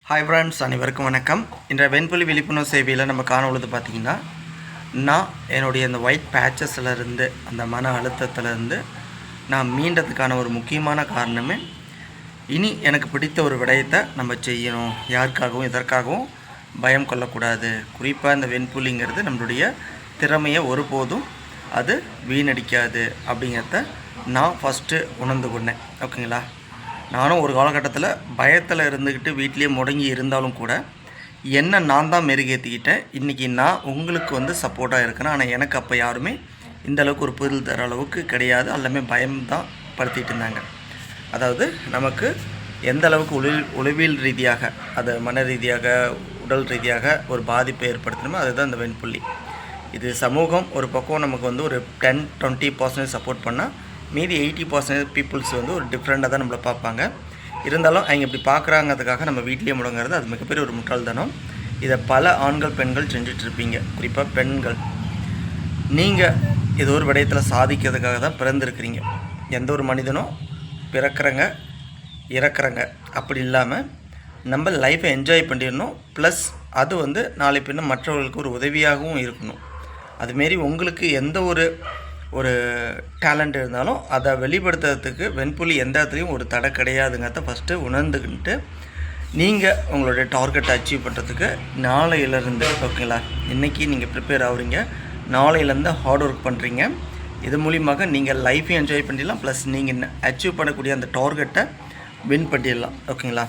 Hi friends, அனைவருக்கும் வணக்கம். இன்றைய வெண்புலி விழிப்புணர்வு சேவையில் நம்ம காணொழுது பார்த்திங்கன்னா, நான் என்னுடைய அந்த ஒயிட் பேச்சஸ்லேருந்து அந்த மன அழுத்தத்திலேருந்து நான் மீண்டதுக்கான ஒரு முக்கியமான காரணமே, இனி எனக்கு பிடித்த ஒரு விடயத்தை நம்ம செய்யணும், யாருக்காகவும் இதற்காகவும் பயம் கொள்ளக்கூடாது. குறிப்பாக இந்த வெண்புலிங்கிறது நம்மளுடைய திறமையை ஒருபோதும் அது வீணடிக்காது அப்படிங்கிறத நான் ஃபஸ்ட்டு உணர்ந்து கொண்டேன். ஓகேங்களா? நானும் ஒரு காலகட்டத்தில் பயத்தில் இருந்துக்கிட்டு வீட்லேயே முடங்கி இருந்தாலும் கூட என்ன நான் தான் மெருகேற்றிக்கிட்டேன். இன்றைக்கி நான் உங்களுக்கு சப்போர்ட்டாக இருக்கிறேன். ஆனால் எனக்கு அப்போ யாருமே இந்தளவுக்கு ஒரு புரிதல் தர அளவுக்கு கிடையாது. எல்லாமே பயம்தான் படுத்திகிட்டு இருந்தாங்க. அதாவது நமக்கு எந்த அளவுக்கு உளவியல் ரீதியாக, அது மன ரீதியாக, உடல் ரீதியாக ஒரு பாதிப்பை ஏற்படுத்தணுமோ அதுதான் இந்த வெண்புள்ளி. இது சமூகம் ஒரு பக்கம் நமக்கு ஒரு 10-20% சப்போர்ட் பண்ணால், மீதி 80% பீப்புள்ஸ் ஒரு டிஃப்ரெண்ட்டாக தான் நம்மளை பார்ப்பாங்க. இருந்தாலும் அவங்க இப்படி பார்க்குறாங்கிறதுக்காக நம்ம வீட்லேயே முடங்கிறது அது மிகப்பெரிய ஒரு முட்டாள்தனம். இதை பல ஆண்கள் பெண்கள் செஞ்சிட்ருப்பீங்க. குறிப்பாக பெண்கள், நீங்கள் ஏதோ ஒரு விடயத்தில் சாதிக்கிறதுக்காக தான் பிறந்திருக்கிறீங்க. எந்த ஒரு மனிதனும் பிறக்கிறங்க இறக்குறங்க அப்படி இல்லாமல் நம்ம லைஃப்பை என்ஜாய் பண்ணிடணும். ப்ளஸ் அது நாளை பின்ன மற்றவர்களுக்கு ஒரு உதவியாகவும் இருக்கணும். அதுமாரி உங்களுக்கு எந்த ஒரு டேலண்ட் இருந்தாலும் அதை வெளிப்படுத்துறதுக்கு வெண்புலி எந்த இடத்துலையும் ஒரு தடை கிடையாதுங்கிறத ஃபஸ்ட்டு உணர்ந்துக்கிட்டு நீங்கள் உங்களுடைய டார்கெட்டை அச்சீவ் பண்ணுறதுக்கு நாளையிலேருந்து, ஓகேங்களா, இன்றைக்கி நீங்கள் ப்ரிப்பேர் ஆகுறீங்க, நாளையிலேருந்து ஹார்ட் ஒர்க் பண்ணுறீங்க. இது மூலியமாக நீங்கள் லைஃப்பையும் என்ஜாய் பண்ணிடலாம். ப்ளஸ் நீங்கள் அச்சீவ் பண்ணக்கூடிய அந்த டார்கெட்டை வின் பண்ணிடலாம். ஓகேங்களா?